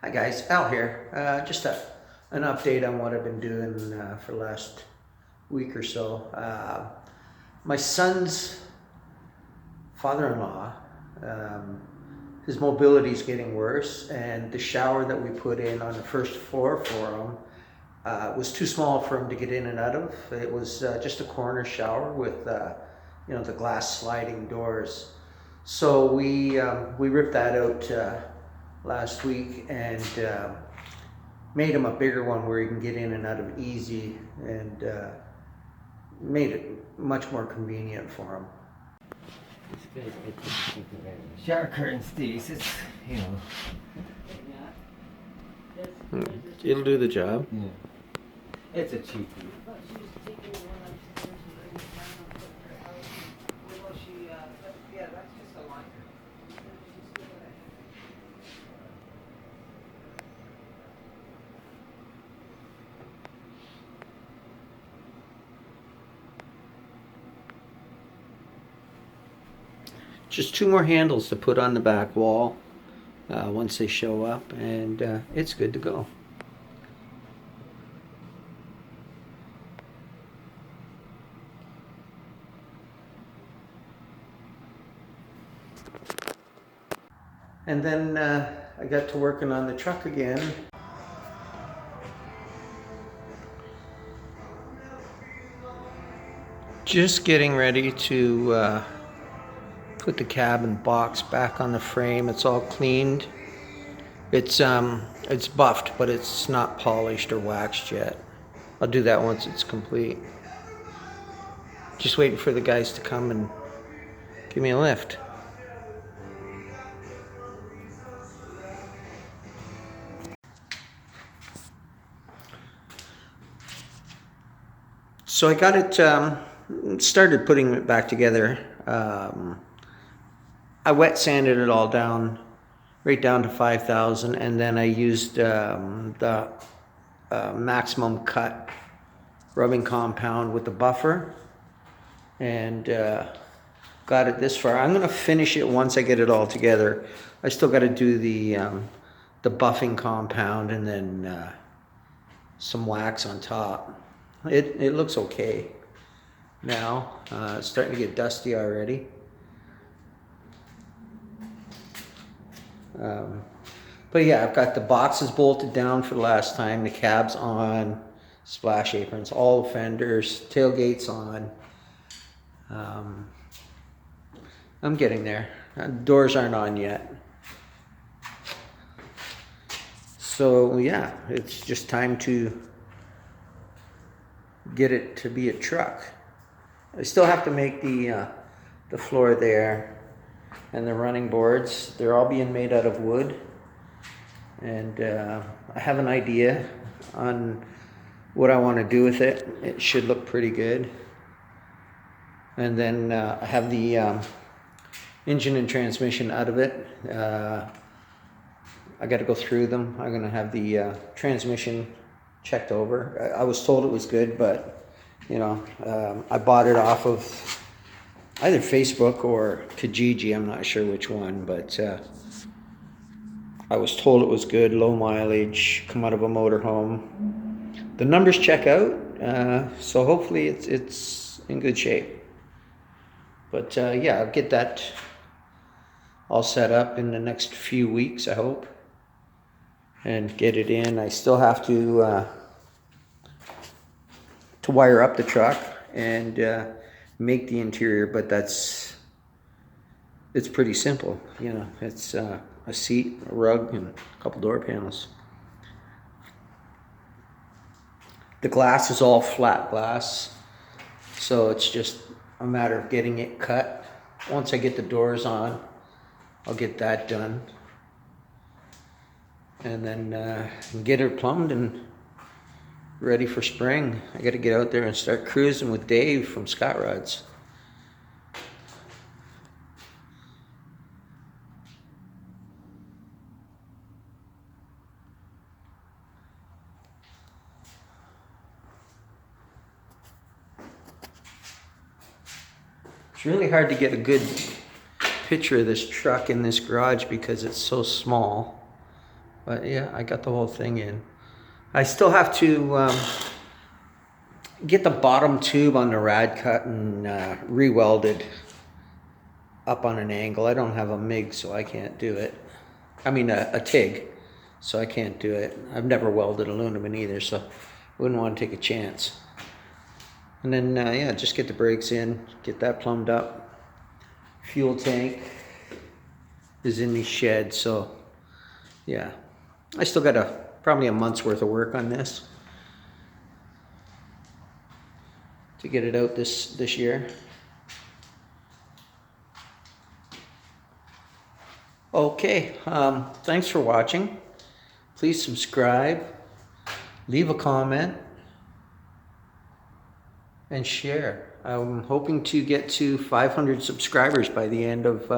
Hi guys, Al here. Just an update on what I've been doing for the last week or so. My son's father-in-law, his mobility is getting worse, and the shower that we put in on the first floor for him was too small for him to get in and out of. It was just a corner shower with the glass sliding doors. So we ripped that out last week and made him a bigger one where he can get in and out of easy, and made it much more convenient for him. Shower curtains, these, it's, It'll do the job. yeah. It's a cheapie. Just two more handles to put on the back wall once they show up, and it's good to go. And then I got to working on the truck again. Just getting ready to put the cab and box back on the frame. It's all cleaned. It's buffed, but it's not polished or waxed yet. I'll do that once it's complete. Just waiting for the guys to come and give me a lift. So I got it started putting it back together. I wet sanded it all down, right down to 5,000, and then I used the maximum cut rubbing compound with the buffer, and got it this far. I'm going to finish it once I get it all together. I still got to do the buffing compound and then some wax on top. It looks okay now. It's starting to get dusty already. But yeah, I've got the boxes bolted down for the last time, the cabs on, splash aprons, all the fenders, tailgates on. I'm getting there. Doors aren't on yet. So yeah, it's just time to get it to be a truck. I still have to make the floor there and the running boards. They're all being made out of wood, and I have an idea on what I want to do with it. It should look pretty good. And then I have the engine and transmission out of it. I got to go through them. I'm going to have the transmission checked over. I was told it was good, but I bought it off of either Facebook or Kijiji. I'm not sure which one, but I was told it was good, low mileage, come out of a motorhome. The numbers check out, so hopefully it's in good shape. But yeah, I'll get that all set up in the next few weeks, I hope, and get it in. I still have to wire up the truck and make the interior, but it's pretty simple. It's a seat, a rug, and a couple door panels. The glass is all flat glass, so it's just a matter of getting it cut. Once I get the doors on, I'll get that done, and then get her plumbed and ready for spring. I got to get out there and start cruising with Dave from Scott Rods. It's really hard to get a good picture of this truck in this garage because it's so small. But yeah, I got the whole thing in. I still have to get the bottom tube on the rad cut and re-welded up on an angle. I don't have a MIG, so I can't do it. I mean a TIG, so I can't do it. I've never welded aluminum either, so wouldn't want to take a chance. And then yeah, just get the brakes in, get that plumbed up. Fuel tank is in the shed, so yeah. I still got probably a month's worth of work on this to get it out this year. Okay, thanks for watching. Please subscribe, leave a comment, and share. I'm hoping to get to 500 subscribers by the end of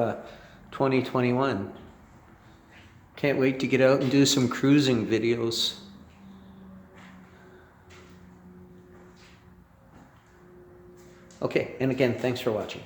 2021. Can't wait to get out and do some cruising videos. Okay, and again, thanks for watching.